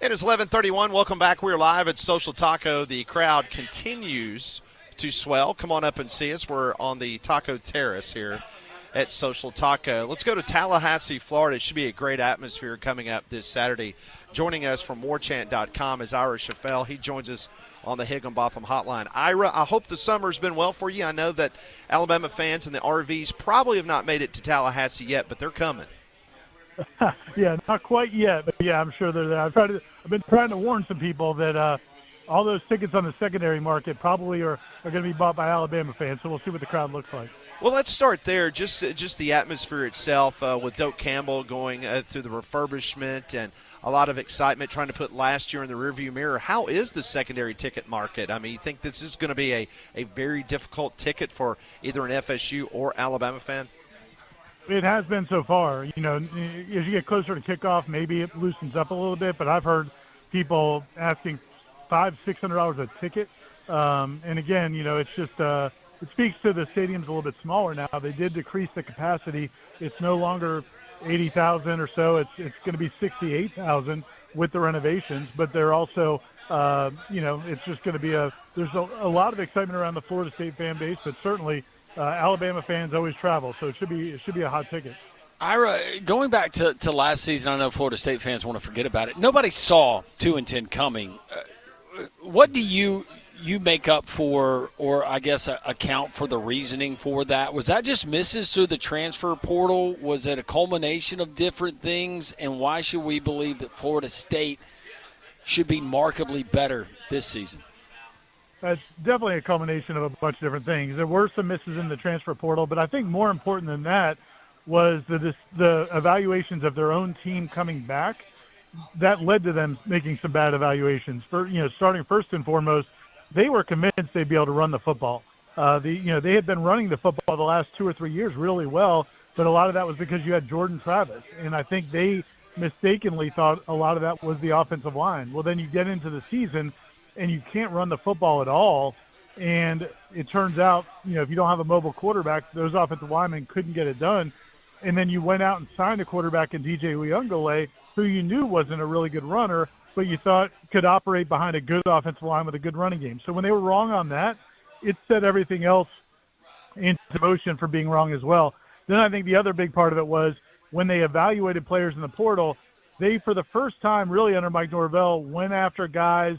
It is 11:31. Welcome back. We're live at Social Taco. The crowd continues to swell. Come on up and see us. We're on the Taco Terrace here at Social Taco. Let's go to Tallahassee, Florida. It should be a great atmosphere coming up this Saturday. Joining us from WarChant.com is Ira Schoffel. He joins us on the Higginbotham Hotline. Ira, I hope the summer's been well for you. I know that Alabama fans and the RVs probably have not made it to Tallahassee yet, but they're coming. Yeah, not quite yet, but yeah, I'm sure they're there. I've been trying to warn some people that all those tickets on the secondary market probably are going to be bought by Alabama fans, so we'll see what the crowd looks like. Well, let's start there. Just the atmosphere itself with Doak Campbell going through the refurbishment and a lot of excitement trying to put last year in the rearview mirror. How is the secondary ticket market? I mean, you think this is going to be a very difficult ticket for either an FSU or Alabama fan? It has been so far. You know, as you get closer to kickoff, maybe it loosens up a little bit, but I've heard people asking $500-$600 a ticket. And again, you know, it's just it speaks to the stadium's a little bit smaller now. They did decrease the capacity. It's no longer 80,000 or so. It's going to be 68,000 with the renovations, but they're also, you know, it's just going to be there's a lot of excitement around the Florida State fan base, but certainly Alabama fans always travel, so it should be a hot ticket. Ira, going back to last season, I know Florida State fans want to forget about it. Nobody saw 2-10 coming. What do you make up for, or I guess account for the reasoning for that? Was that just misses through the transfer portal? Was it a culmination of different things? And why should we believe that Florida State should be markedly better this season? It's definitely a culmination of a bunch of different things. There were some misses in the transfer portal, but I think more important than that was the evaluations of their own team coming back. That led to them making some bad evaluations. Starting first and foremost, they were convinced they'd be able to run the football. They had been running the football the last 2 or 3 years really well, but a lot of that was because you had Jordan Travis, and I think they mistakenly thought a lot of that was the offensive line. Well, then you get into the season, and you can't run the football at all, and it turns out, you know, if you don't have a mobile quarterback, those offensive linemen couldn't get it done. And then you went out and signed a quarterback in DJ Uyunglele, who you knew wasn't a really good runner, but you thought could operate behind a good offensive line with a good running game. So when they were wrong on that, it set everything else into motion for being wrong as well. Then I think the other big part of it was when they evaluated players in the portal, they, for the first time really under Mike Norvell, went after guys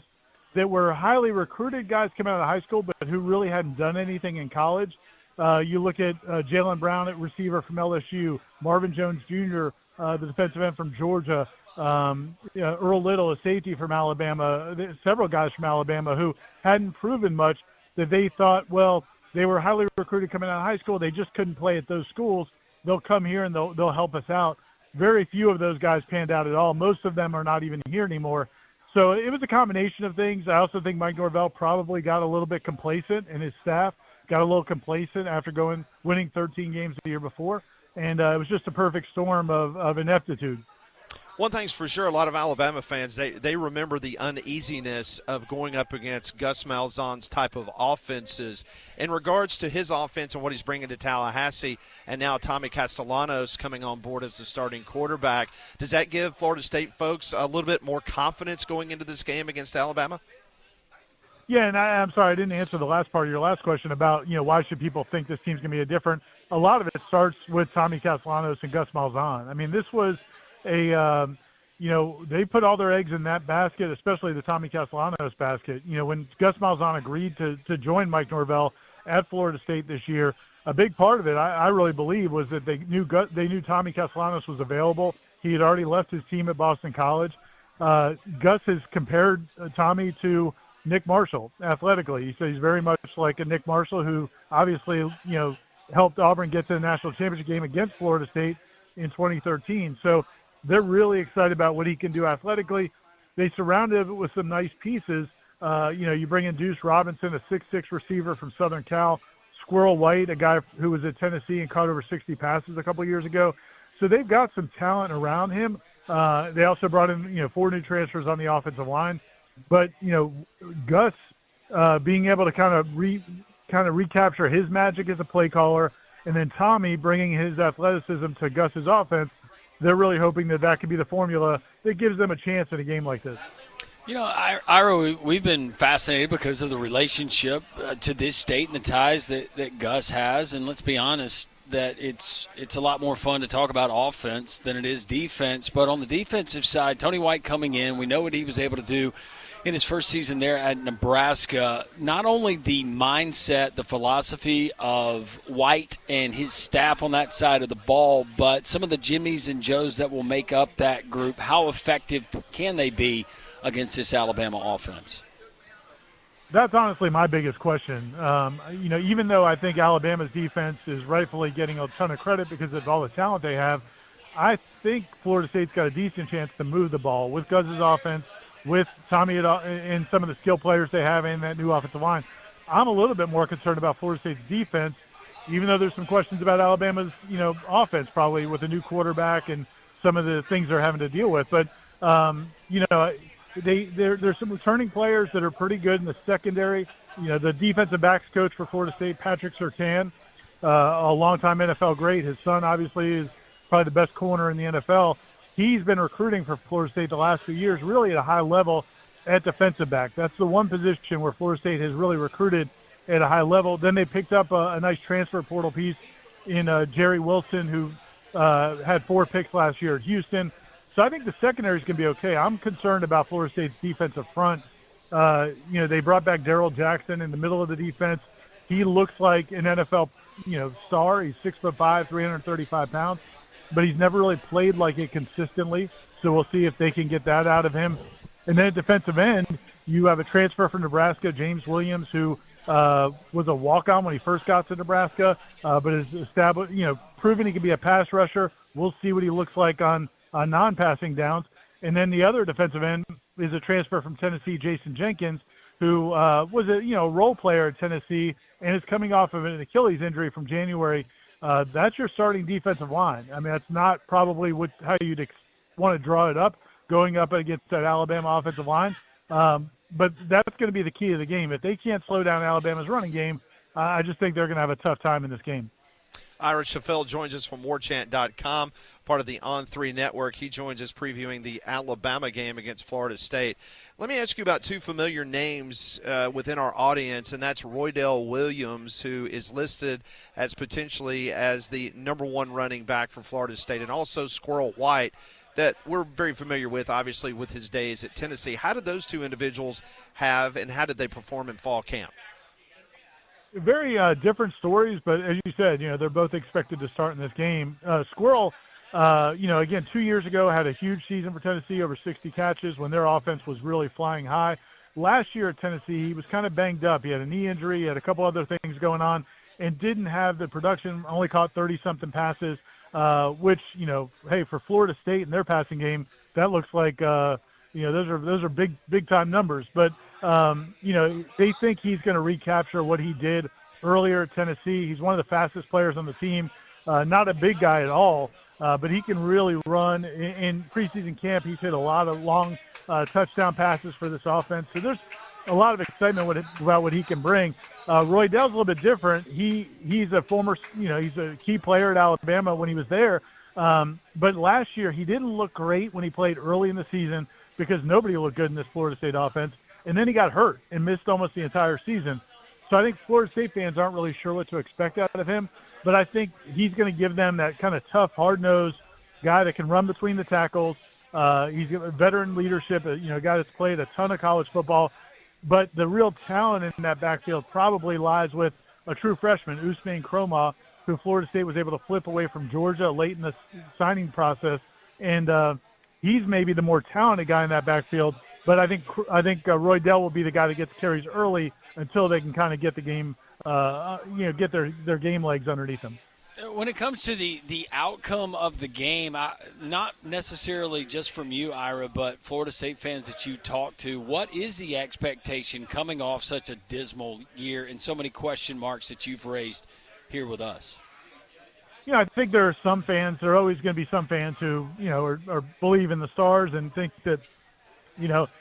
that were highly recruited guys coming out of high school, but who really hadn't done anything in college. You look at Jalen Brown at receiver from LSU, Marvin Jones Jr., the defensive end from Georgia, Earl Little, a safety from Alabama, several guys from Alabama who hadn't proven much, that they thought, well, they were highly recruited coming out of high school. They just couldn't play at those schools. They'll come here and they'll help us out. Very few of those guys panned out at all. Most of them are not even here anymore. So it was a combination of things. I also think Mike Norvell probably got a little bit complacent, and his staff got a little complacent after winning 13 games the year before. And it was just a perfect storm of ineptitude. One thing's for sure, a lot of Alabama fans, they remember the uneasiness of going up against Gus Malzahn's type of offenses. In regards to his offense and what he's bringing to Tallahassee, and now Tommy Castellanos coming on board as the starting quarterback, does that give Florida State folks a little bit more confidence going into this game against Alabama? Yeah, and I'm sorry, I didn't answer the last part of your last question about, you know, why should people think this team's going to be different. A lot of it starts with Tommy Castellanos and Gus Malzahn. I mean, this was they put all their eggs in that basket, especially the Tommy Castellanos basket. You know, when Gus Malzahn agreed to join Mike Norvell at Florida State this year, a big part of it, I really believe, was that they knew Tommy Castellanos was available. He had already left his team at Boston College. Gus has compared Tommy to Nick Marshall athletically. He said he's very much like a Nick Marshall, who obviously, you know, helped Auburn get to the national championship game against Florida State in 2013. So they're really excited about what he can do athletically. They surrounded it with some nice pieces. You bring in Deuce Robinson, a 6'6" receiver from Southern Cal, Squirrel White, a guy who was at Tennessee and caught over 60 passes a couple of years ago. So they've got some talent around him. They also brought in, 4 new transfers on the offensive line. But, Gus being able to kind of recapture his magic as a play caller, and then Tommy bringing his athleticism to Gus's offense, they're really hoping that could be the formula that gives them a chance in a game like this. You know, Ira, we've been fascinated because of the relationship to this state and the ties that Gus has. And let's be honest, that it's a lot more fun to talk about offense than it is defense. But on the defensive side, Tony White coming in, we know what he was able to do in his first season there at Nebraska. Not only the mindset, the philosophy of White and his staff on that side of the ball, but some of the Jimmies and Joes that will make up that group. How effective can they be against this Alabama offense? That's honestly my biggest question. Even though I think Alabama's defense is rightfully getting a ton of credit because of all the talent they have, I think Florida State's got a decent chance to move the ball with Guz's offense, with Tommy and some of the skill players they have in that new offensive line. I'm a little bit more concerned about Florida State's defense, even though there's some questions about Alabama's, offense probably with a new quarterback and some of the things they're having to deal with. But, there's some returning players that are pretty good in the secondary. The defensive backs coach for Florida State, Patrick Surtain, a longtime NFL great. His son obviously is probably the best corner in the NFL. He's been recruiting for Florida State the last few years, really at a high level at defensive back. That's the one position where Florida State has really recruited at a high level. Then they picked up a nice transfer portal piece in Jerry Wilson, who had 4 picks last year at Houston. So I think the secondary is going to be okay. I'm concerned about Florida State's defensive front. They brought back Darrell Jackson in the middle of the defense. He looks like an NFL, star. He's 6'5", 335 pounds, but he's never really played like it consistently. So we'll see if they can get that out of him. And then at defensive end, you have a transfer from Nebraska, James Williams, who was a walk-on when he first got to Nebraska, but is established, proven he can be a pass rusher. We'll see what he looks like on non-passing downs. And then the other defensive end is a transfer from Tennessee, Jason Jenkins, who was a role player at Tennessee and is coming off of an Achilles injury from January. That's your starting defensive line. I mean, that's not probably how you'd want to draw it up going up against that Alabama offensive line. But that's going to be the key of the game. If they can't slow down Alabama's running game, I just think they're going to have a tough time in this game. Ira Schoffel joins us from WarChant.com, part of the On3 network. He joins us previewing the Alabama game against Florida State. Let me ask you about 2 familiar names within our audience, and that's Roydell Williams, who is listed as potentially as the number 1 running back for Florida State, and also Squirrel White, that we're very familiar with, obviously, with his days at Tennessee. How did those 2 individuals have, and how did they perform in fall camp? Very different stories, but as you said, they're both expected to start in this game. Squirrel, again, 2 years ago had a huge season for Tennessee, over 60 catches when their offense was really flying high. Last year at Tennessee, he was kind of banged up. He had a knee injury, he had a couple other things going on, and didn't have the production, only caught 30-something passes, which, hey, for Florida State and their passing game, that looks like, those are big-time numbers. But they think he's going to recapture what he did earlier at Tennessee. He's one of the fastest players on the team, not a big guy at all, but he can really run. In preseason camp, he's hit a lot of long touchdown passes for this offense. So there's a lot of excitement about what he can bring. Roydell's a little bit different. He's a former, he's a key player at Alabama when he was there. But last year, he didn't look great when he played early in the season because nobody looked good in this Florida State offense. And then he got hurt and missed almost the entire season. So I think Florida State fans aren't really sure what to expect out of him. But I think he's going to give them that kind of tough, hard-nosed guy that can run between the tackles. He's got veteran leadership, a guy that's played a ton of college football. But the real talent in that backfield probably lies with a true freshman, Usman Kromah, who Florida State was able to flip away from Georgia late in the signing process. And he's maybe the more talented guy in that backfield. But I think Roydell will be the guy that gets carries early until they can kind of get the game, get their game legs underneath them. When it comes to the outcome of the game, not necessarily just from you, Ira, but Florida State fans that you talk to, what is the expectation coming off such a dismal year and so many question marks that you've raised here with us? I think there are some fans. There are always going to be some fans who, are believe in the stars and think that,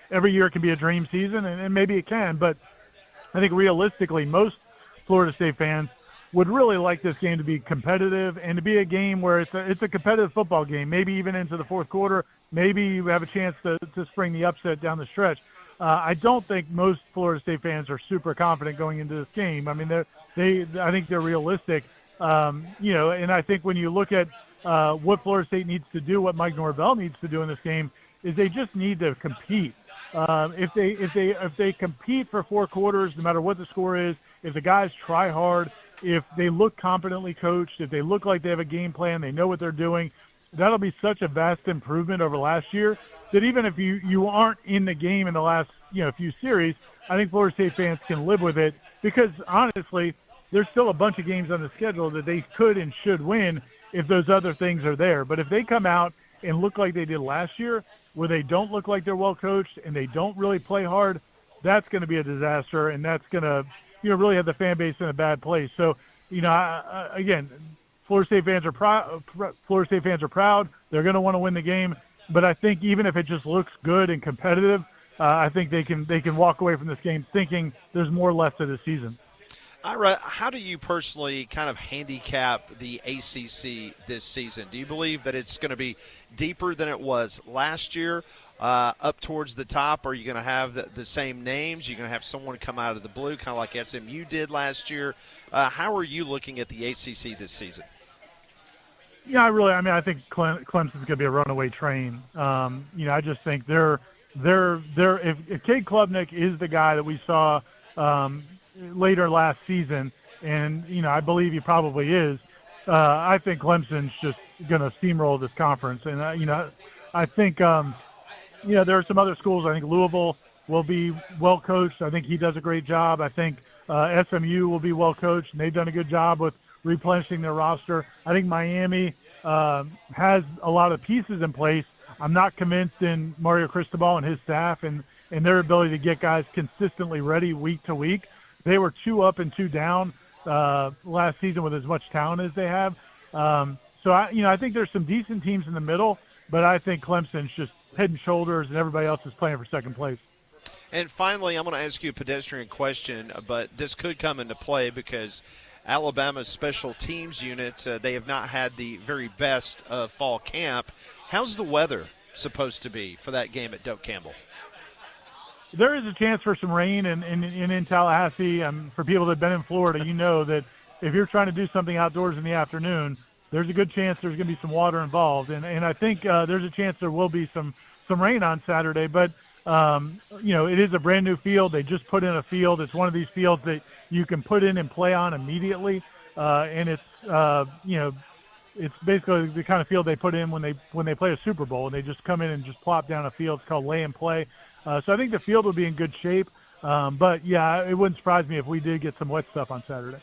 every year can be a dream season, and maybe it can. But I think realistically, most Florida State fans would really like this game to be competitive and to be a game where it's a competitive football game, maybe even into the fourth quarter. Maybe you have a chance to spring the upset down the stretch. I don't think most Florida State fans are super confident going into this game. I mean, I think they're realistic. And I think when you look at what Florida State needs to do, what Mike Norvell needs to do in this game, is they just need to compete. If they compete for 4 quarters, no matter what the score is, if the guys try hard, if they look competently coached, if they look like they have a game plan, they know what they're doing, that'll be such a vast improvement over last year that even if you aren't in the game in the last few series, I think Florida State fans can live with it because honestly, there's still a bunch of games on the schedule that they could and should win if those other things are there. But if they come out and look like they did last year, where they don't look like they're well coached and they don't really play hard, that's going to be a disaster, and that's going to really have the fan base in a bad place. So again, Florida State fans are proud. Florida State fans are proud. They're going to want to win the game. But I think even if it just looks good and competitive, I think they can walk away from this game thinking there's more left to the season. Ira, how do you personally kind of handicap the ACC this season? Do you believe that it's going to be deeper than it was last year, up towards the top? Are you going to have the same names? Are you going to have someone come out of the blue, kind of like SMU did last year? How are you looking at the ACC this season? Yeah, I think Clemson's going to be a runaway train. I just think if Cade Klubnik is the guy that we saw later last season, and I believe he probably is, I think Clemson's just going to steamroll this conference. And I think there are some other schools. I think Louisville will be well coached. I think he does a great job. I think SMU will be well coached, and they've done a good job with replenishing their roster. I think Miami has a lot of pieces in place. I'm not convinced in Mario Cristobal and his staff and their ability to get guys consistently ready week to week. They were 2 up and 2 down last season with as much talent as they have. So I think there's some decent teams in the middle, but I think Clemson's just head and shoulders, and everybody else is playing for second place. And finally, I'm going to ask you a pedestrian question, but this could come into play because Alabama's special teams units, they have not had the very best fall camp. How's the weather supposed to be for that game at Doak Campbell? There is a chance for some rain in Tallahassee. For people that have been in Florida, that if you're trying to do something outdoors in the afternoon, there's a good chance there's going to be some water involved. And I think there's a chance there will be some rain on Saturday. But, it is a brand-new field. They just put in a field. It's one of these fields that you can put in and play on immediately. And it's, it's basically the kind of field they put in when they play a Super Bowl, and they just come in and just plop down a field. It's called lay and play. So I think the field will be in good shape. But, yeah, it wouldn't surprise me if we did get some wet stuff on Saturday.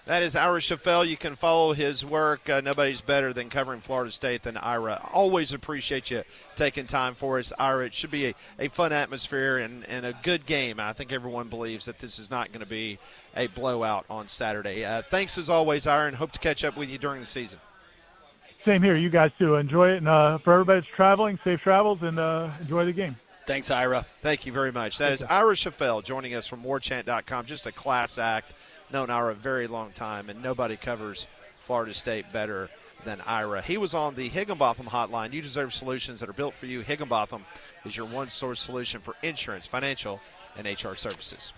That is Ira Schoffel. You can follow his work. Nobody's better than covering Florida State than Ira. Always appreciate you taking time for us, Ira. It should be a fun atmosphere and a good game. I think everyone believes that this is not going to be a blowout on Saturday. Thanks as always, Ira, and hope to catch up with you during the season. Same here. You guys too. Enjoy it. And for everybody that's traveling, safe travels, and enjoy the game. Thanks, Ira. Thank you very much. That is Ira Schoffel joining us from WarChant.com. Just a class act. Known Ira a very long time, and nobody covers Florida State better than Ira. He was on the Higginbotham hotline. You deserve solutions that are built for you. Higginbotham is your one-source solution for insurance, financial, and HR services.